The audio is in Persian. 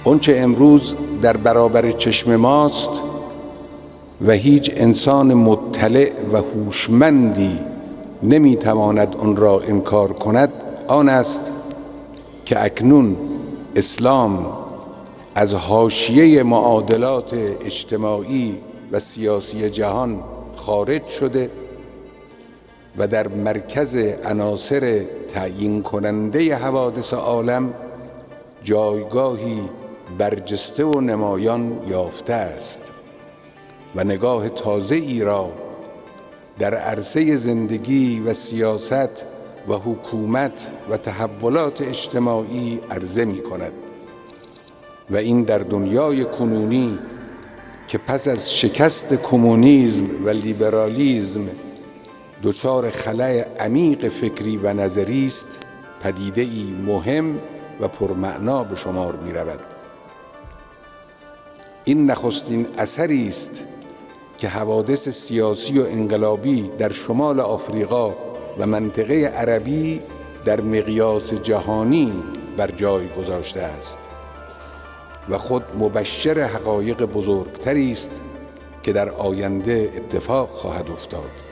آنچه امروز در برابر چشم ماست و هیچ انسان مطلع و هوشمندی نمیتواند آن را انکار کند آن است که اکنون اسلام از حاشیه معادلات اجتماعی و سیاسی جهان خارج شده و در مرکز عناصر تعیین کننده حوادث عالم جایگاهی برجسته و نمایان یافته است و نگاه تازه‌ای را در عرصه زندگی و سیاست و حکومت و تحولات اجتماعی عرضه می کند و این در دنیای کنونی که پس از شکست کمونیسم و لیبرالیسم دچار خلأ عمیق فکری و نظری است پدیده‌ای مهم و پرمعنا به شمار می رود. این نخستین اثری است که حوادث سیاسی و انقلابی در شمال آفریقا و منطقه عربی در مقیاس جهانی بر جای گذاشته است و خود مبشر حقایق بزرگتری است که در آینده اتفاق خواهد افتاد.